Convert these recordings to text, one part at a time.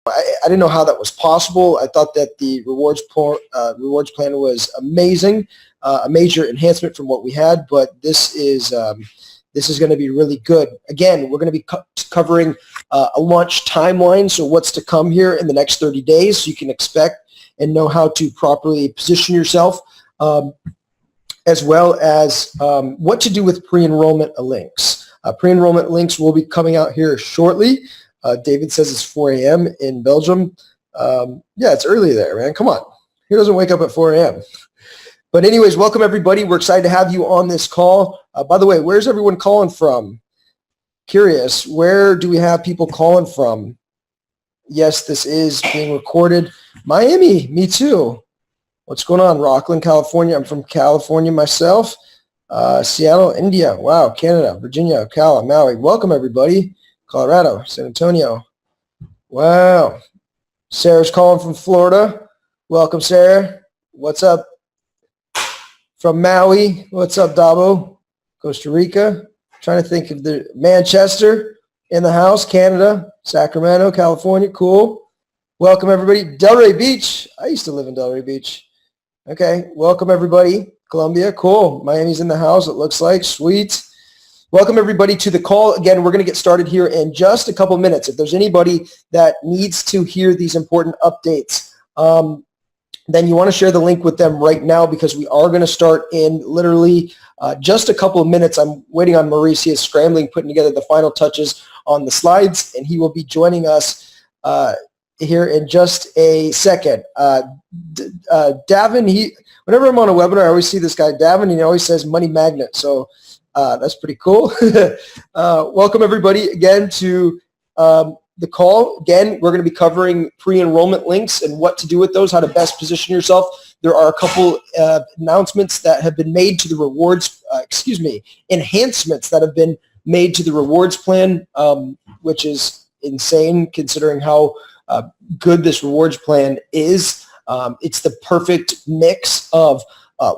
I didn't know how that was possible. I thought that the rewards plan was amazing, a major enhancement from what we had, but this is going to be really good. Again, we're going to be covering a launch timeline, so what's to come here in the next 30 days, so you can expect and know how to properly position yourself, as well as what to do with pre-enrollment links. Pre-enrollment links will be coming out here shortly. David says it's 4 a.m. in Belgium. Yeah, it's early there, man. Come on. Who doesn't wake up at 4 a.m.? But anyways, welcome everybody. We're excited to have you on this call. By the way, where's everyone calling from? Curious, where do we have people calling from? Yes, this is being recorded. Miami, me too. What's going on? Rockland, California. I'm from California myself. Seattle, India. Wow, Canada, Virginia, Ocala, Maui. Welcome everybody. Colorado, San Antonio. Wow. Sarah's calling from Florida. Welcome, Sarah. What's up? From Maui. What's up, Dabo? Costa Rica. Trying to think of the Manchester in the house. Canada, Sacramento, California. Cool. Welcome, everybody. Delray Beach. I used to live in Delray Beach. Okay. Welcome, everybody. Columbia. Cool. Miami's in the house, it looks like. Sweet. Welcome, everybody, to the call. Again, we're going to get started here in just a couple minutes. If there's anybody that needs to hear these important updates, then you want to share the link with them right now, because we are going to start in literally just a couple of minutes. I'm waiting on Maurice. He is scrambling, putting together the final touches on the slides, and he will be joining us here in just a second. Davin, whenever I'm on a webinar, I always see this guy, Davin, and he always says money magnet. So that's pretty cool. Welcome, everybody, again to the call. Again, we're going to be covering pre-enrollment links and what to do with those, how to best position yourself. There are a couple announcements that have been made to the rewards, enhancements that have been made to the rewards plan, which is insane considering how good this rewards plan is. It's the perfect mix of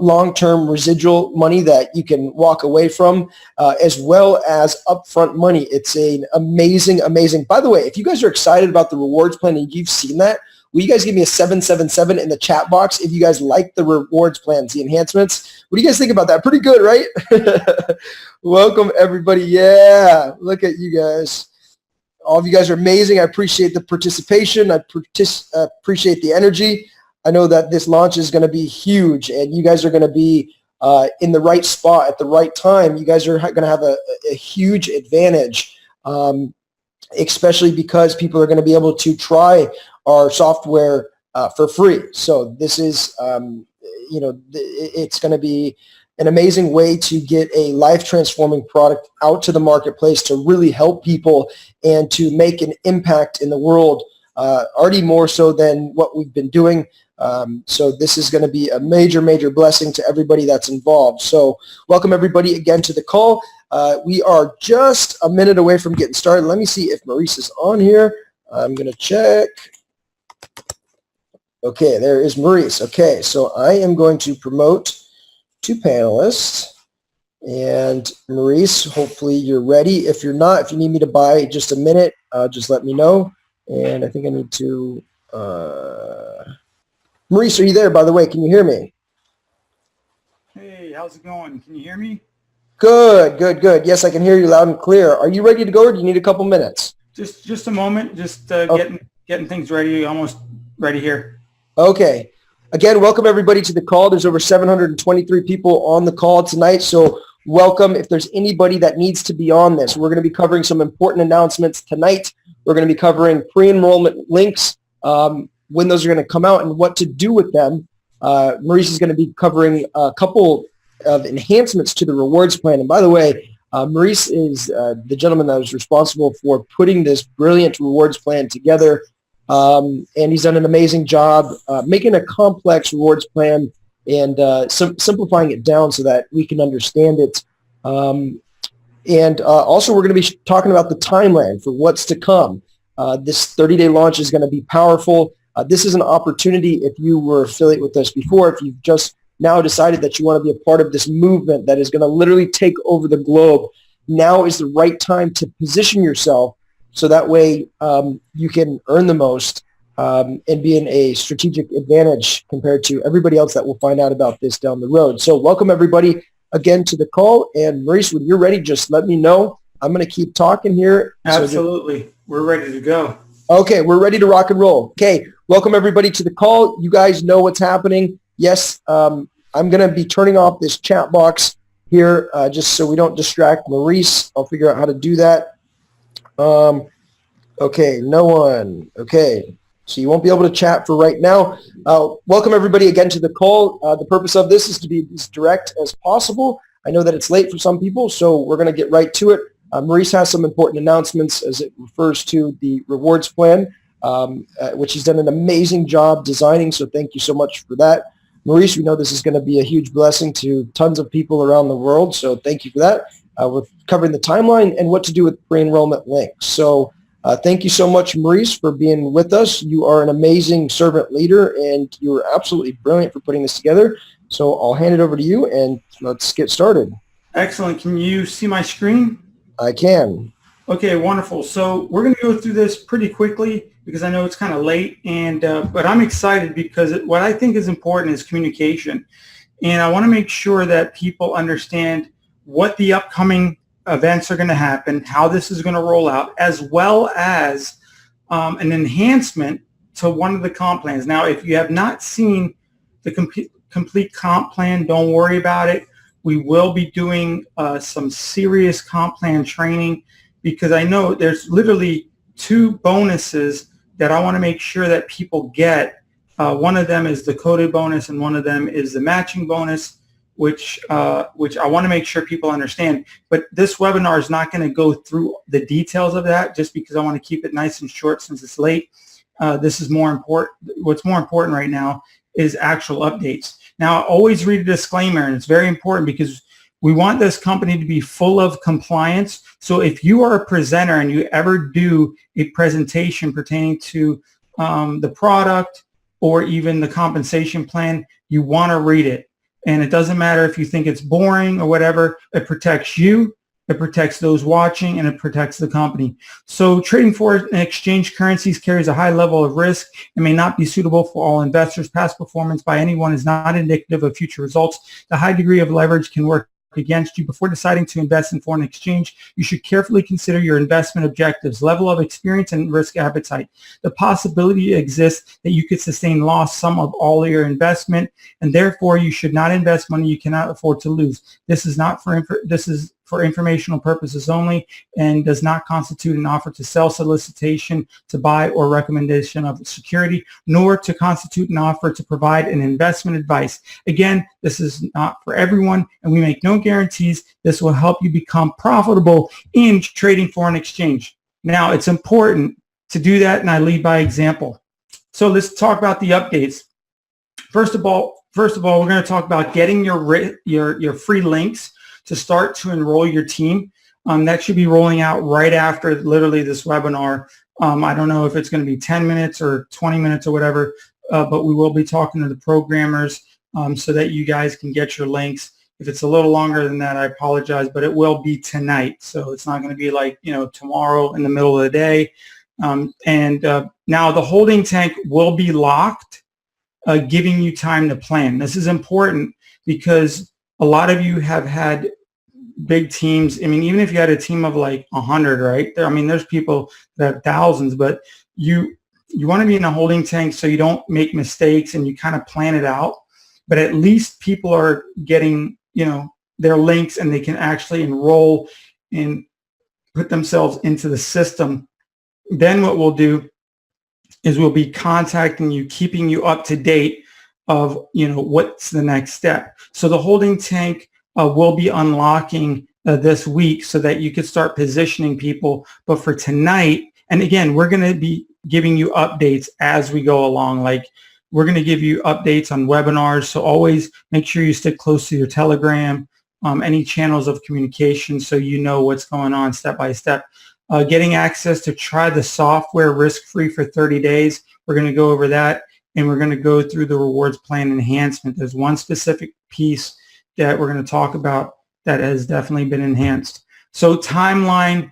long-term residual money that you can walk away from, as well as upfront money. It's an amazing. By the way, if you guys are excited about the rewards plan and you've seen that, will you guys give me a 777 in the chat box if you guys like the rewards plans, the enhancements? What do you guys think about that? Pretty good, right? Welcome, everybody. Yeah, look at you guys. All of you guys are amazing. I appreciate the participation. I appreciate the energy. I know that this launch is going to be huge, and you guys are going to be in the right spot at the right time. You guys are going to have a huge advantage, especially because people are going to be able to try our software for free. So this is, it's going to be an amazing way to get a life-transforming product out to the marketplace to really help people and to make an impact in the world, already more so than what we've been doing. So this is going to be a major blessing to everybody that's involved. So welcome everybody again to the call. We are just a minute away from getting started. Let me see if Maurice is on here. I'm going to check. Okay, there is Maurice. Okay, so I am going to promote two panelists. And Maurice, hopefully you're ready. If you're not, if you need me to buy just a minute, just let me know. And I think I need to... Maurice, are you there, by the way? Can you hear me? Hey, how's it going? Can you hear me? Good. Yes, I can hear you loud and clear. Are you ready to go, or do you need a couple minutes? Just a moment. Just getting things ready. Almost ready here. Okay. Again, welcome everybody to the call. There's over 723 people on the call tonight, so welcome. If there's anybody that needs to be on this, we're going to be covering some important announcements tonight. We're going to be covering pre-enrollment links, when those are going to come out and what to do with them. Maurice is going to be covering a couple of enhancements to the rewards plan. And by the way, Maurice is the gentleman that was responsible for putting this brilliant rewards plan together. And he's done an amazing job making a complex rewards plan and simplifying it down so that we can understand it. And also we're going to be talking about the timeline for what's to come. This 30-day launch is going to be powerful. This is an opportunity if you were affiliate with us before, if you've just now decided that you want to be a part of this movement that is going to literally take over the globe. Now is the right time to position yourself so that way you can earn the most and be in a strategic advantage compared to everybody else that will find out about this down the road. So welcome everybody again to the call. And Maurice, when you're ready, just let me know. I'm going to keep talking here. Absolutely. We're ready to go. Okay, we're ready to rock and roll. Okay, welcome everybody to the call. You guys know what's happening. Yes, I'm going to be turning off this chat box here just so we don't distract Maurice. I'll figure out how to do that. Okay, no one. Okay. So you won't be able to chat for right now. Welcome everybody again to the call. The purpose of this is to be as direct as possible. I know that it's late for some people, so we're going to get right to it. Maurice has some important announcements as it refers to the rewards plan, which he's done an amazing job designing, so thank you so much for that. Maurice, we know this is going to be a huge blessing to tons of people around the world, so thank you for that. We're covering the timeline and what to do with pre-enrollment links. So thank you so much, Maurice, for being with us. You are an amazing servant leader, and you were absolutely brilliant for putting this together. So I'll hand it over to you, and let's get started. Excellent. Can you see my screen? I can. Okay, wonderful. So we're going to go through this pretty quickly because I know it's kind of late, and but I'm excited because what I think is important is communication. And I want to make sure that people understand what the upcoming events are going to happen, how this is going to roll out, as well as an enhancement to one of the comp plans. Now, if you have not seen the complete comp plan, don't worry about it. We will be doing some serious comp plan training because I know there's literally 2 bonuses that I want to make sure that people get. One of them is the coded bonus and one of them is the matching bonus, which I want to make sure people understand. But this webinar is not going to go through the details of that just because I want to keep it nice and short since it's late. This is more important. What's more important right now is actual updates. Now, always read a disclaimer, and it's very important because we want this company to be full of compliance. So if you are a presenter and you ever do a presentation pertaining to the product or even the compensation plan, you want to read it. And it doesn't matter if you think it's boring or whatever. It protects you, it protects those watching, and it protects the company. So trading foreign exchange currencies carries a high level of risk and may not be suitable for all investors. Past performance by anyone is not indicative of future results. The high degree of leverage can work against you. Before deciding to invest in foreign exchange, you should carefully consider your investment objectives, level of experience, and risk appetite. The possibility exists that you could sustain loss some of all your investment, and therefore you should not invest money you cannot afford to lose. This is for informational purposes only and does not constitute an offer to sell, solicitation to buy, or recommendation of security, nor to constitute an offer to provide an investment advice. Again, this is not for everyone, and we make no guarantees this will help you become profitable in trading foreign exchange. Now, it's important to do that, and I lead by example. So let's talk about the updates. First of all, we're going to talk about getting your free links to start to enroll your team. That should be rolling out right after literally this webinar. I don't know if it's going to be 10 minutes or 20 minutes or whatever, but we will be talking to the programmers so that you guys can get your links. If it's a little longer than that, I apologize, but it will be tonight. So it's not going to be like, tomorrow in the middle of the day. Now the holding tank will be locked, giving you time to plan. This is important because a lot of you have had big teams. I mean, even if you had a team of like 100, right? There's people that have thousands, but you want to be in a holding tank so you don't make mistakes and you kind of plan it out. But at least people are getting, their links and they can actually enroll and put themselves into the system. Then what we'll do is we'll be contacting you, keeping you up to date of, what's the next step. So the holding tank will be unlocking this week so that you could start positioning people. But for tonight, and again, we're going to be giving you updates as we go along. Like we're going to give you updates on webinars. So always make sure you stick close to your Telegram, any channels of communication so you know what's going on step by step. Getting access to try the software risk-free for 30 days. We're going to go over that, and we're going to go through the rewards plan enhancement. There's one specific piece that we're going to talk about that has definitely been enhanced. So timeline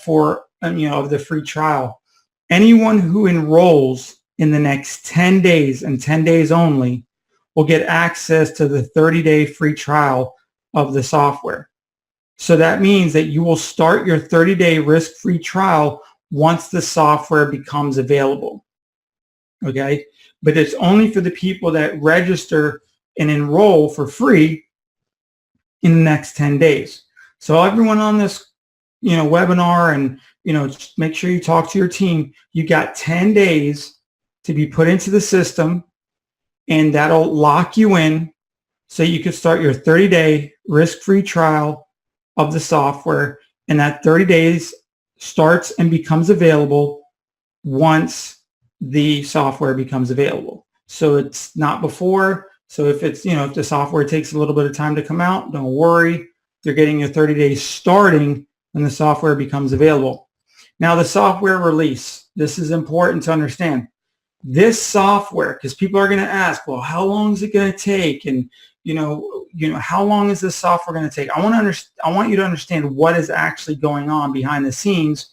for of the free trial. Anyone who enrolls in the next 10 days and 10 days only will get access to the 30-day free trial of the software. So that means that you will start your 30-day risk-free trial once the software becomes available. Okay? But it's only for the people that register and enroll for free in the next 10 days. So everyone on this, webinar, and, just make sure you talk to your team. You got 10 days to be put into the system, and that'll lock you in so you can start your 30-day risk-free trial of the software. And that 30 days starts and becomes available once the software becomes available. So it's not before. So if it's, if the software takes a little bit of time to come out, don't worry. You're getting your 30 days starting when the software becomes available. Now, the software release, this is important to understand. This software, because people are going to ask, well, how long is it going to take? And, how long is this software going to take? I want you to understand what is actually going on behind the scenes,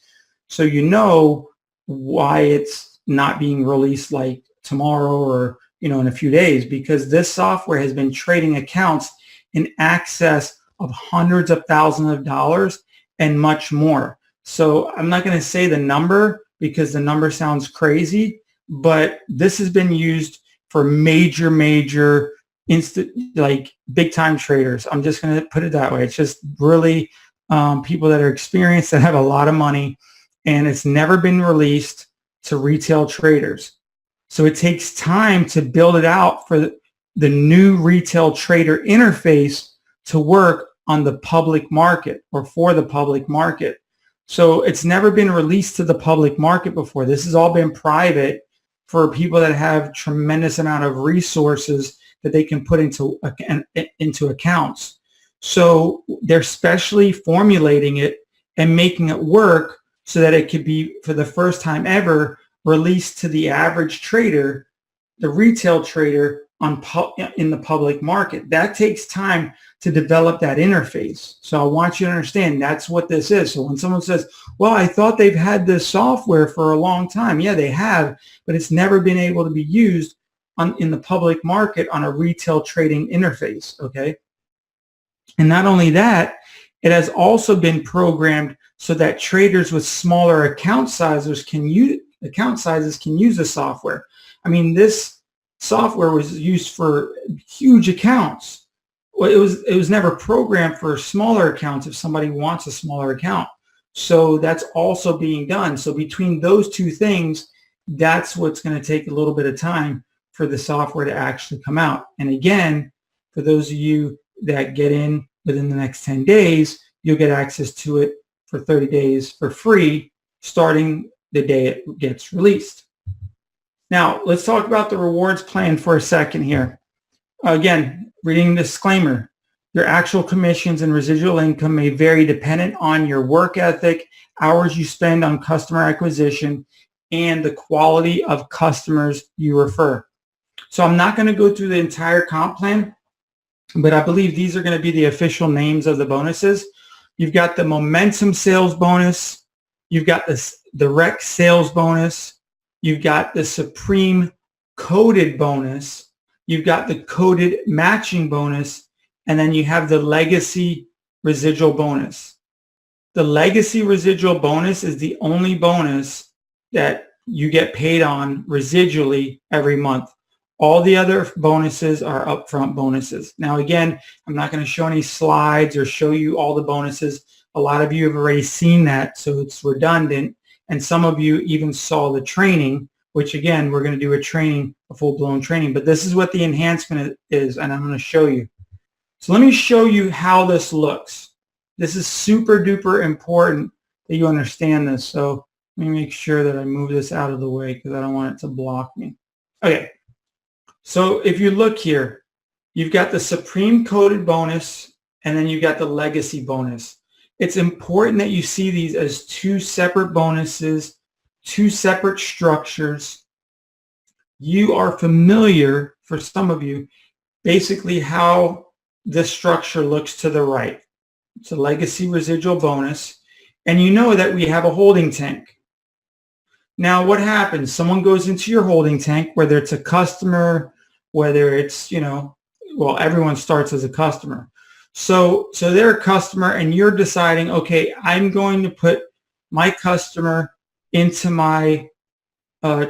so you know why it's not being released like tomorrow or, in a few days, because this software has been trading accounts in excess of hundreds of thousands of dollars and much more. So I'm not going to say the number because the number sounds crazy, but this has been used for major like big time traders. I'm just going to put it that way. It's just really people that are experienced, that have a lot of money, and it's never been released to retail traders. So it takes time to build it out for the new retail trader interface to work on the public market or for the public market. So it's never been released to the public market before. This has all been private for people that have tremendous amount of resources that they can put into accounts. So they're specially formulating it and making it work so that it could be, for the first time ever, released to the average trader, the retail trader in the public market. That takes time to develop that interface. So I want you to understand that's what this is. So when someone says, well, I thought they've had this software for a long time. Yeah, they have, but it's never been able to be used in the public market on a retail trading interface, okay? And not only that, it has also been programmed so that traders with smaller account sizes can use the software. I mean, this software was used for huge accounts. Well, it was never programmed for smaller accounts if somebody wants a smaller account. So that's also being done. So between those two things, that's what's going to take a little bit of time for the software to actually come out. And again, for those of you that get in within the next 10 days, you'll get access to it for 30 days for free, starting the day it gets released. Now, let's talk about the rewards plan for a second here. Again, reading the disclaimer, your actual commissions and residual income may vary dependent on your work ethic, hours you spend on customer acquisition, and the quality of customers you refer. So I'm not going to go through the entire comp plan, but I believe these are going to be the official names of the bonuses. You've got the momentum sales bonus. You've got this direct sales bonus. You've got the supreme coded bonus. You've got the coded matching bonus. And then you have the legacy residual bonus. The legacy residual bonus is the only bonus that you get paid on residually every month. All the other bonuses are upfront bonuses. Now, again, I'm not going to show any slides or show you all the bonuses. A lot of you have already seen that, so it's redundant. And some of you even saw the training, which, again, we're going to do a full-blown training. But this is what the enhancement is, and I'm going to show you. So let me show you how this looks. This is super duper important that you understand this. So let me make sure that I move this out of the way because I don't want it to block me. Okay. So if you look here, you've got the supreme coded bonus, and then you've got the legacy bonus. It's important that you see these as two separate bonuses, two separate structures. You are familiar, for some of you, basically how this structure looks to the right. It's a legacy residual bonus. and you know that we have a holding tank. Now, what happens? Someone goes into your holding tank, whether it's a customer, whether it's, well, everyone starts as a customer. So they're a customer, and you're deciding, okay, I'm going to put my customer into my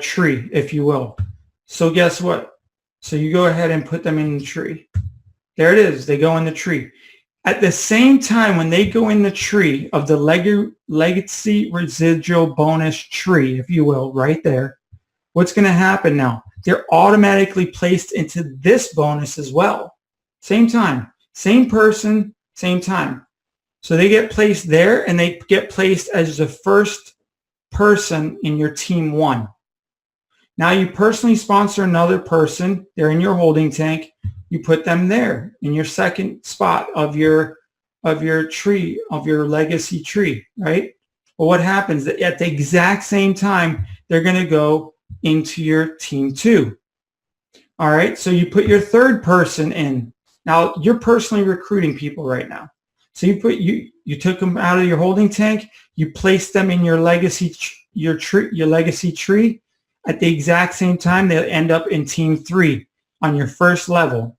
tree, if you will. So guess what? So you go ahead and put them in the tree. There it is. They go in the tree. At the same time, when they go in the tree of the legacy residual bonus tree, if you will, right there, what's going to happen now? They're automatically placed into this bonus as well. Same time, same person, same time. So they get placed there, and they get placed as the first person in your team 1. Now you personally sponsor another person. They're in your holding tank. You put them there in your second spot of your tree, of your legacy tree, right? Well, what happens? At the exact same time, they're going to go into your team 2. All right, so you put your third person in. Now you're personally recruiting people right now. So you took them out of your holding tank. You placed them in your legacy legacy tree. At the exact same time, they'll end up in team 3 on your first level.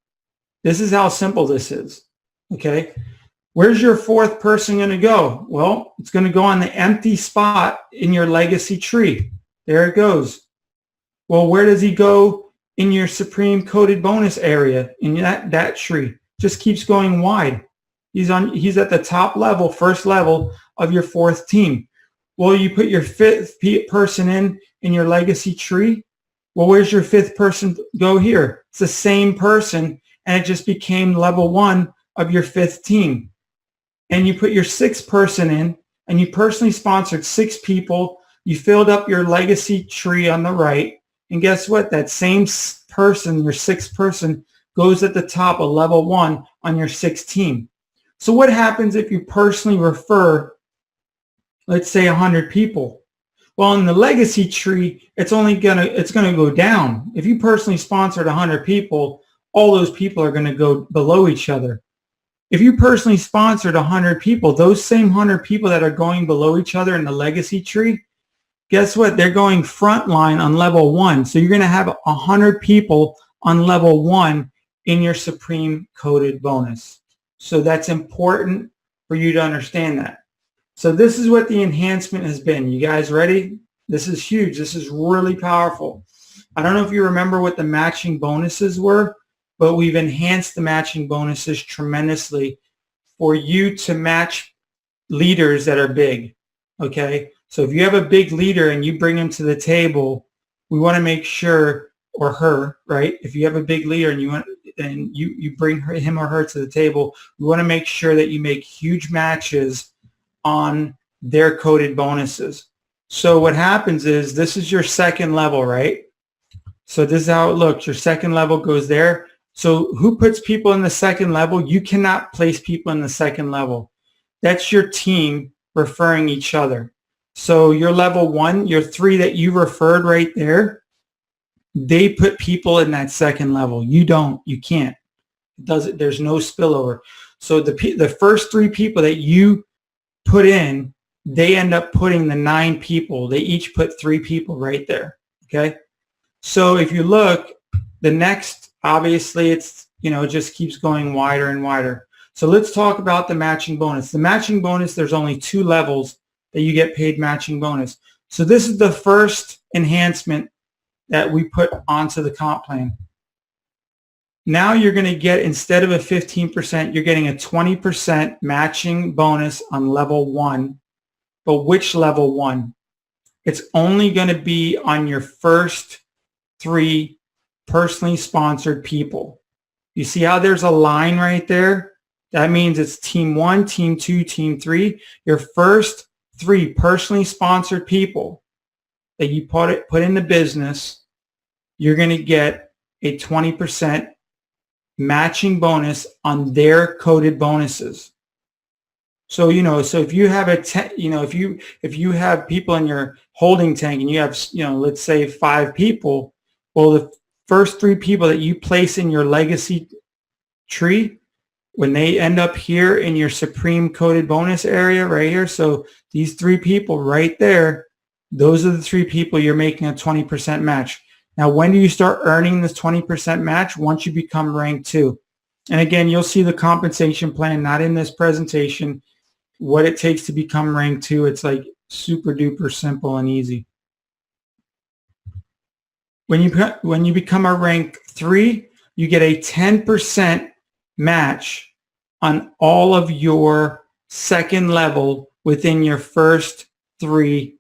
This is how simple this is. Okay. Where's your fourth person going to go? Well, it's going to go on the empty spot in your legacy tree. There it goes. Well, where does he go in your supreme coded bonus area in that tree? Just keeps going wide. He's at the top level, first level of your fourth team. Well, you put your fifth person in your legacy tree. Well, where's your fifth person go here? It's the same person, and it just became level 1 of your fifth team. And you put your sixth person in, and you personally sponsored 6 people. You filled up your legacy tree on the right, and guess what? That same person, your sixth person, goes at the top of level 1 on your sixth team. So what happens if you personally refer, let's say, 100 people? Well, in the legacy tree, it's gonna go down. If you personally sponsored 100 people, all those people are going to go below each other. If you personally sponsored 100 people, those same 100 people that are going below each other in the legacy tree, guess what? They're going front line on level 1. So you're going to have 100 people on level 1 in your supreme coded bonus. So that's important for you to understand that. So this is what the enhancement has been. You guys ready? This is huge. This is really powerful. I don't know if you remember what the matching bonuses were, but we've enhanced the matching bonuses tremendously for you to match leaders that are big. Okay? So if you have a big leader and you bring him to the table, we want to make sure, or her, right? If you have a big leader and you bring him or her to the table, we want to make sure that you make huge matches on their coded bonuses. So what happens is, this is your second level, right? So this is how it looks. Your second level goes there. So who puts people in the second level? You cannot place people in the second level. That's your team referring each other. So your level 1, your 3 that you referred right there, they put people in that second level. You don't. You can't. There's no spillover. So the first 3 people that you put in, they end up putting the 9 people. They each put 3 people right there. Okay. So if you look, the next, obviously it's, it just keeps going wider and wider. So let's talk about the matching bonus. The matching bonus, there's only 2 levels that you get paid matching bonus. So this is the first enhancement that we put onto the comp plan. Now you're going to get, instead of a 15%, you're getting a 20% matching bonus on level 1. But which level 1? It's only going to be on your first 3 personally sponsored people. You see how there's a line right there? That means it's team 1, team 2, team 3. Your first 3 personally sponsored people that you put in the business, you're going to get a 20% matching bonus on their coded bonuses. So, so if you have if you have people in your holding tank and you have, let's say 5 people, well, the first 3 people that you place in your legacy tree, when they end up here in your supreme coded bonus area right here, so these 3 people right there, those are the 3 people you're making a 20% match. Now, when do you start earning this 20% match? Once you become rank 2. And again, you'll see the compensation plan, not in this presentation, what it takes to become rank 2. It's like super duper simple and easy. When you become a rank 3, you get a 10% match on all of your second level within your first 3,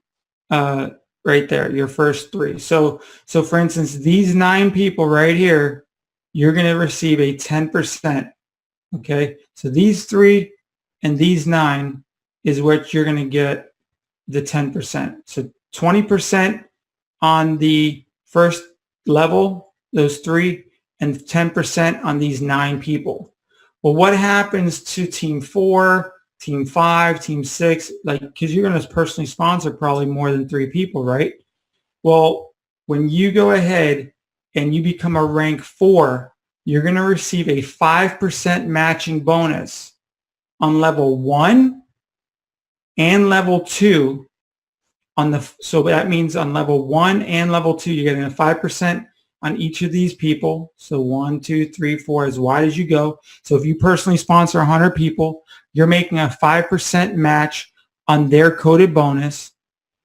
right there, your first 3. So for instance, these 9 people right here, you're going to receive a 10%. Okay, so these 3 and these 9 is what you're going to get the 10%. So 20% on the first level, those 3, and 10% on these 9 people. Well, what happens to team 4, team 5, team 6? Like, because you're going to personally sponsor probably more than 3 people, right? Well, when you go ahead and you become a rank 4, you're going to receive a 5% matching bonus on level 1 and level 2. So that means on level 1 and level 2, you're getting a 5% on each of these people. So 1, 2, 3, 4, as wide as you go. So if you personally sponsor 100 people, you're making a 5% match on their coded bonus,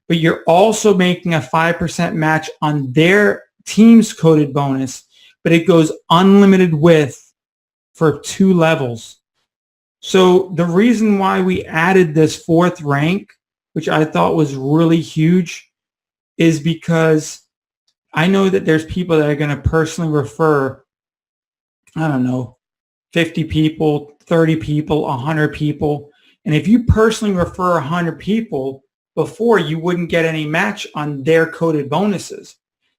but you're also making a 5% match on their team's coded bonus, but it goes unlimited width for 2 levels. So the reason why we added this 4th rank, which I thought was really huge, is because I know that there's people that are going to personally refer, I don't know, 50 people, 30 people, 100 people. And if you personally refer 100 people, before you wouldn't get any match on their coded bonuses.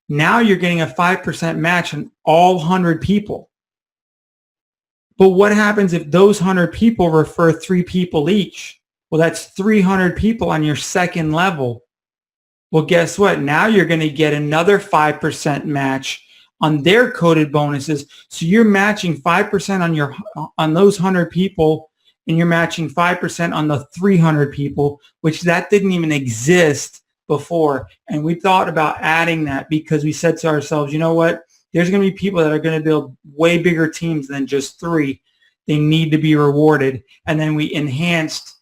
Now you're getting a 5% match on all 100 people. But what happens if those 100 people refer 3 people each? Well, that's 300 people on your second level. Well, guess what? Now you're going to get another 5% match on their coded bonuses. So you're matching 5% on those 100 people, and you're matching 5% on the 300 people, which that didn't even exist before. And we thought about adding that because we said to ourselves, you know what? There's going to be people that are going to build way bigger teams than just 3. They need to be rewarded. And then we enhanced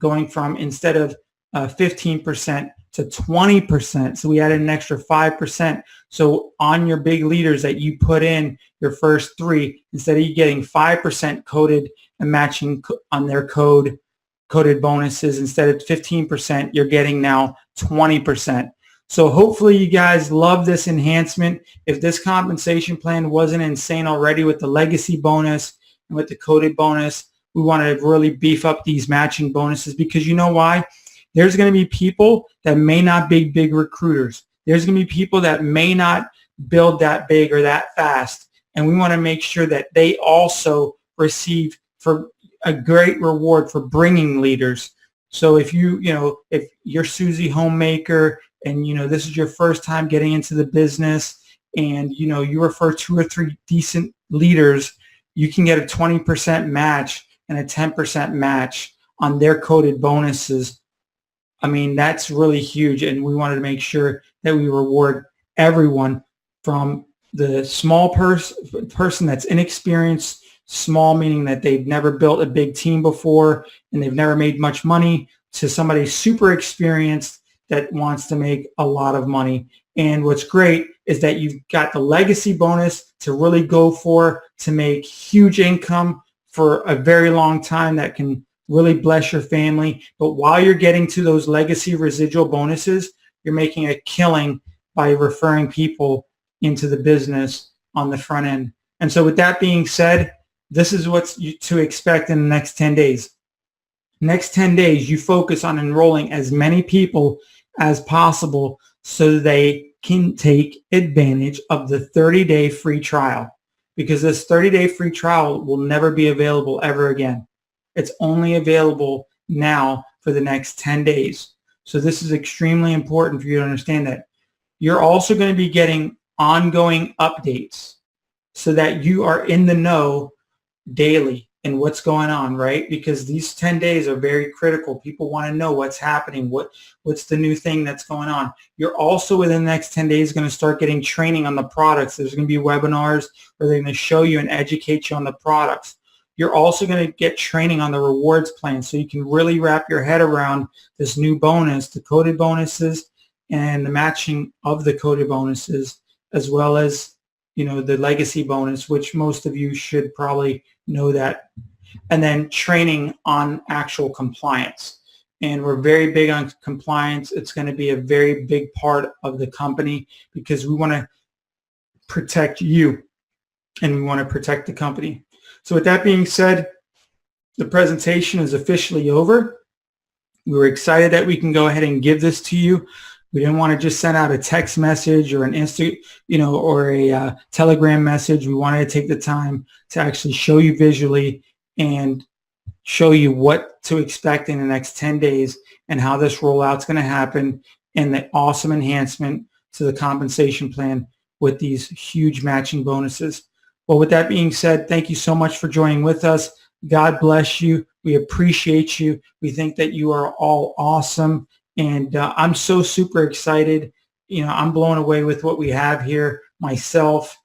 going from, instead of 15% to 20%. So we added an extra 5%. So on your big leaders that you put in your first 3, instead of you getting 5% coded and matching on their coded bonuses, instead of 15%, you're getting now 20%. So hopefully you guys love this enhancement. If this compensation plan wasn't insane already with the legacy bonus and with the coded bonus, we want to really beef up these matching bonuses, because you know why? There's going to be people that may not be big recruiters. There's going to be people that may not build that big or that fast. And we want to make sure that they also receive for a great reward for bringing leaders. So if if you're Susie Homemaker and, this is your first time getting into the business and, you refer 2 or 3 decent leaders, you can get a 20% match and a 10% match on their coded bonuses. I mean, that's really huge. And we wanted to make sure that we reward everyone, from the small person that's inexperienced, small meaning that they've never built a big team before and they've never made much money, to somebody super experienced that wants to make a lot of money. And what's great is that you've got the legacy bonus to really go for, to make huge income for a very long time that can really bless your family. But while you're getting to those legacy residual bonuses, you're making a killing by referring people into the business on the front end. And so with that being said, this is what's to expect in the next 10 days. Next 10 days, you focus on enrolling as many people as possible so they can take advantage of the 30-day free trial, because this 30-day free trial will never be available ever again. It's only available now for the next 10 days. So this is extremely important for you to understand that. You're also going to be getting ongoing updates so that you are in the know daily. and what's going on, right? Because these 10 days are very critical. People want to know what's happening, what's the new thing that's going on. You're also within the next 10 days going to start getting training on the products. There's going to be webinars where they're going to show you and educate you on the products. You're also going to get training on the rewards plan so you can really wrap your head around this new bonus, the coded bonuses and the matching of the coded bonuses, as well as, you know, the legacy bonus, which most of you should probably know that. And then training on actual compliance. And we're very big on compliance. It's going to be a very big part of the company because we want to protect you and we want to protect the company. So with that being said, the presentation is officially over. We were excited that we can go ahead and give this to you. We didn't want to just send out a text message or an or a Telegram message. We wanted to take the time to actually show you visually and show you what to expect in the next 10 days and how this rollout's going to happen and the awesome enhancement to the compensation plan with these huge matching bonuses. Well, with that being said, thank you so much for joining with us. God bless you. We appreciate you. We think that you are all awesome. And I'm so super excited. You know, I'm blown away with what we have here myself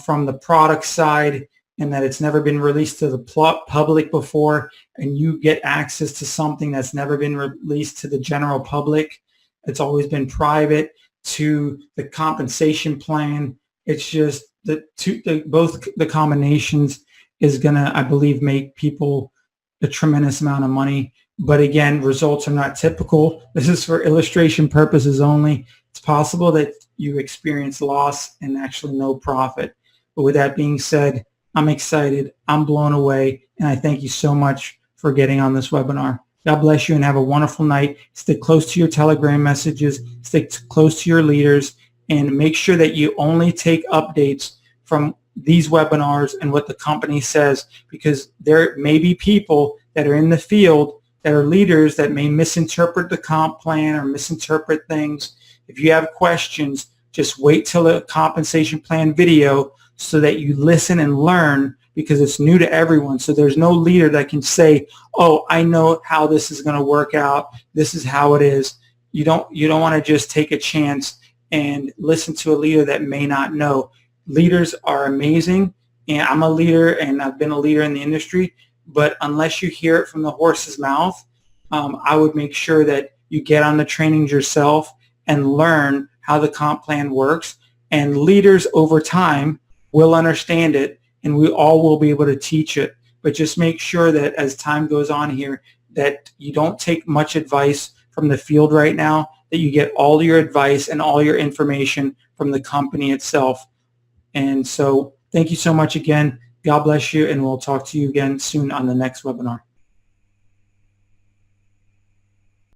from the product side, and that it's never been released to the public before, and you get access to something that's never been released to the general public. It's always been private. To the compensation plan, it's just both the combinations is gonna, I believe, make people a tremendous amount of money. But again, results are not typical. This is for illustration purposes only. It's possible that you experience loss and actually no profit. But with that being said, I'm excited. I'm blown away. And I thank you so much for getting on this webinar. God bless you and have a wonderful night. Stick close to your Telegram messages. Stick close to your leaders. And make sure that you only take updates from these webinars and what the company says, because there may be people that are in the field that are leaders that may misinterpret the comp plan or misinterpret things. If you have questions, just wait till the compensation plan video so that you listen and learn, because it's new to everyone. So there's no leader that can say, oh, I know how this is going to work out. This is how it is. You don't want to just take a chance and listen to a leader that may not know. Leaders are amazing, and I'm a leader and I've been a leader in the industry. But unless you hear it from the horse's mouth, I would make sure that you get on the trainings yourself and learn how the comp plan works. And leaders over time will understand it, and we all will be able to teach it. But just make sure that as time goes on here, that you don't take much advice from the field right now, that you get all your advice and all your information from the company itself. And so thank you so much again. God bless you, and we'll talk to you again soon on the next webinar.